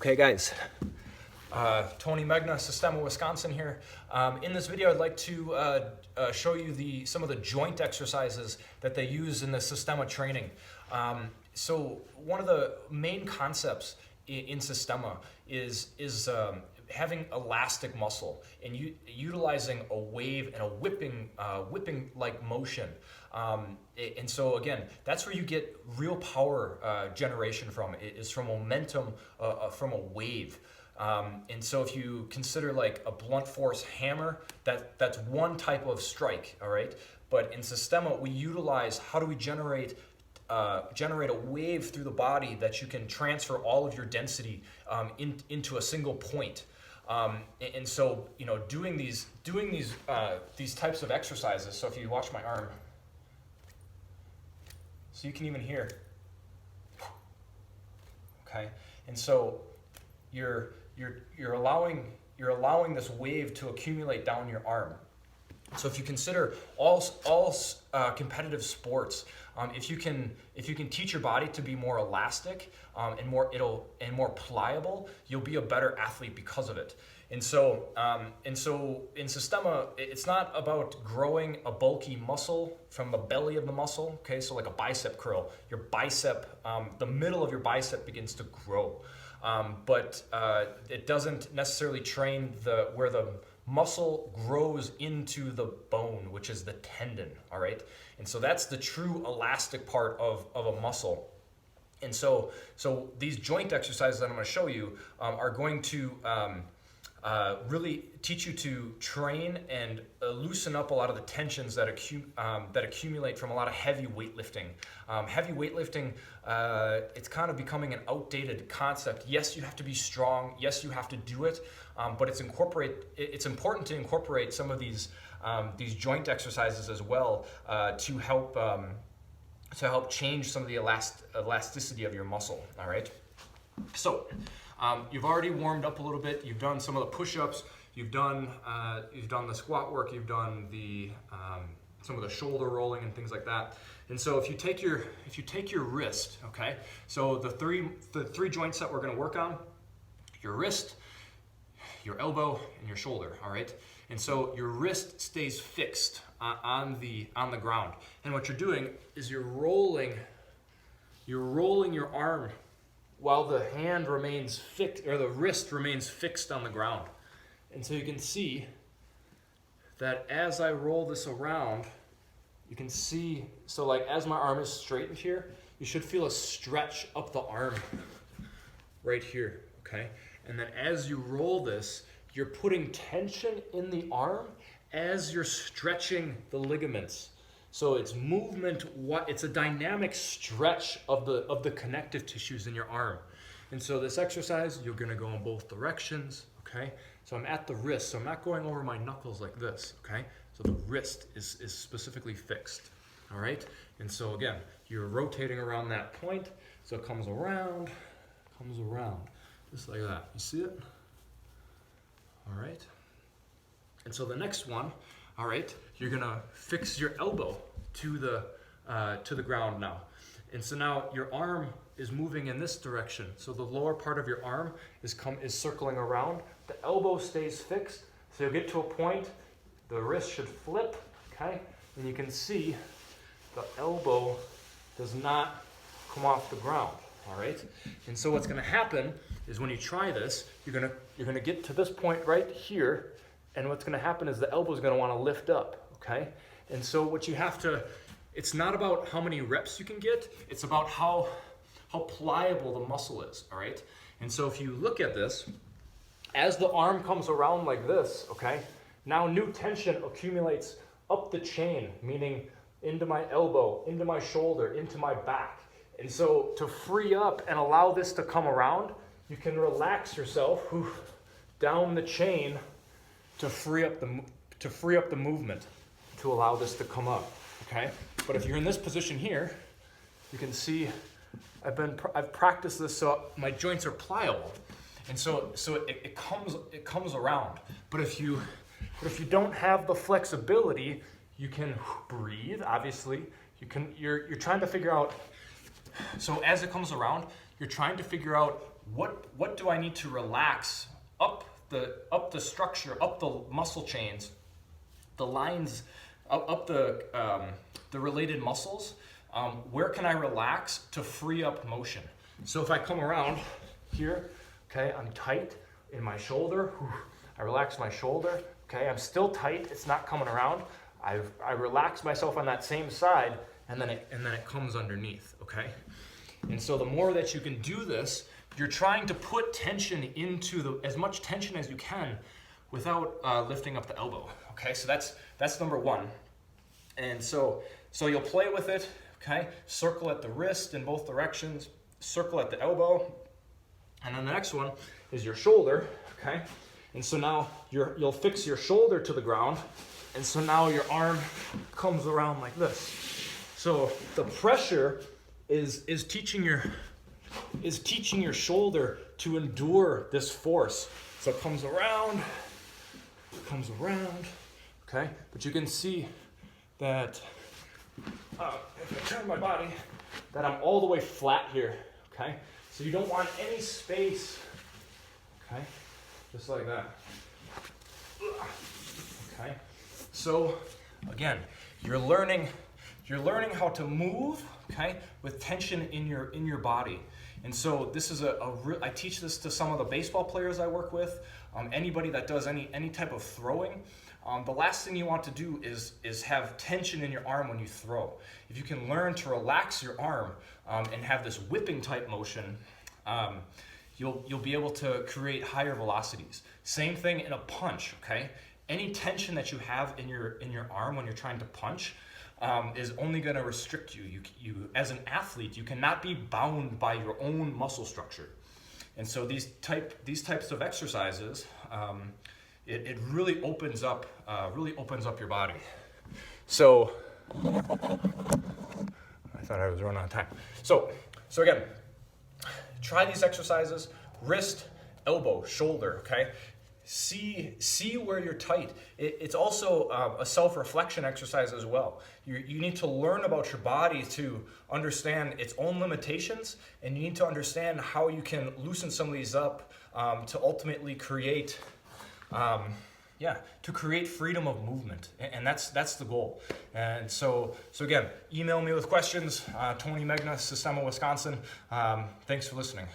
Okay guys, Tony Megna, Systema, Wisconsin here. In this video I'd like to show you some of the joint exercises that they use in the Systema training. So one of the main concepts in Systema is having elastic muscle and utilizing a wave and a whipping like motion. And so again, that's where you get real power generation from. It is from momentum, from a wave. And so if you consider like a blunt force hammer, that's one type of strike, all right? But in Systema, we utilize how do we generate a wave through the body that you can transfer all of your density into a single point. And so, you know, doing these types of exercises. So if you watch my arm, so you can even hear. Okay, and so you're allowing this wave to accumulate down your arm. So if you consider all competitive sports, if you can teach your body to be more elastic and more pliable, you'll be a better athlete because of it. And so in Systema, it's not about growing a bulky muscle from the belly of the muscle. Okay, so like a bicep curl, your bicep, the middle of your bicep begins to grow, but it doesn't necessarily train where the muscle grows into the bone, which is the tendon, all right? And so that's the true elastic part of a muscle. And so these joint exercises that I'm going to show you are going to really teach you to train and loosen up a lot of the tensions that accumulate from a lot of heavy weightlifting. Heavy weightlifting, it's kind of becoming an outdated concept. Yes, you have to be strong. Yes, you have to do it. But it's important to incorporate some of these joint exercises as well to help change some of the elasticity of your muscle. All right. So you've already warmed up a little bit. You've done some of the push-ups. You've done the squat work. You've done some of the shoulder rolling and things like that. And so if you take your wrist, okay. So the three joints that we're going to work on, your wrist, your elbow, and your shoulder, all right? And so your wrist stays fixed on the ground. And what you're doing is you're rolling your arm while the hand remains fixed, or the wrist remains fixed on the ground. And so you can see that as I roll this around, you can see, so like as my arm is straightened here, you should feel a stretch up the arm right here, okay? And then as you roll this, you're putting tension in the arm as you're stretching the ligaments. So it's movement, it's a dynamic stretch of the connective tissues in your arm. And so this exercise, you're gonna go in both directions, okay? So I'm at the wrist, so I'm not going over my knuckles like this, okay? So the wrist is specifically fixed, all right? And so again, you're rotating around that point, so it comes around, just like that. You see it? All right. And so the next one, all right, you're gonna fix your elbow to the ground now. And so now your arm is moving in this direction. So the lower part of your arm is circling around. The elbow stays fixed. So you'll get to a point, the wrist should flip, okay? And you can see the elbow does not come off the ground. All right, and so what's going to happen is when you try this, you're going to get to this point right here, and what's going to happen is the elbow is going to want to lift up. Okay, and so what you have to, it's not about how many reps you can get, it's about how pliable the muscle is. All right, and so if you look at this, as the arm comes around like this, okay, now new tension accumulates up the chain, meaning into my elbow, into my shoulder, into my back. And so to free up and allow this to come around, you can relax yourself down the chain to free up the movement to allow this to come up, okay? But if you're in this position here, you can see I've practiced this so my joints are pliable. And so it comes around. But if you don't have the flexibility, you can breathe, obviously. You're trying to figure out. So as it comes around, you're trying to figure out what do I need to relax up the structure, up the muscle chains, the lines, up the related muscles. Where can I relax to free up motion? So if I come around here, okay, I'm tight in my shoulder. I relax my shoulder. Okay, I'm still tight. It's not coming around. I relax myself on that same side, and then it comes underneath. Okay, and so the more that you can do this, you're trying to put tension into as much tension as you can without lifting up the elbow. Okay, so that's number one. And so you'll play with it. Okay, circle at the wrist in both directions, circle at the elbow, and then the next one is your shoulder. Okay, and so now you'll fix your shoulder to the ground, and so now your arm comes around like this. So the pressure is teaching your shoulder to endure this force. So it comes around, okay? But you can see that if I turn my body, that I'm all the way flat here, okay? So you don't want any space, okay? Just like that. Okay? So again, you're learning how to move, okay, with tension in your body. And so this is I teach this to some of the baseball players I work with, anybody that does any type of throwing. The last thing you want to do is have tension in your arm when you throw. If you can learn to relax your arm and have this whipping type motion, you'll be able to create higher velocities. Same thing in a punch, okay? Any tension that you have in your arm when you're trying to punch is only going to restrict you. You as an athlete, you cannot be bound by your own muscle structure. And so these types of exercises, it really opens up your body. So I thought I was running out of time. So again, try these exercises: wrist, elbow, shoulder. Okay. See where you're tight. It's also a self-reflection exercise as well. You need to learn about your body to understand its own limitations, and you need to understand how you can loosen some of these up to ultimately create freedom of movement, and that's the goal. And so again, email me with questions. Tony Megna, Systema, Wisconsin. Thanks for listening.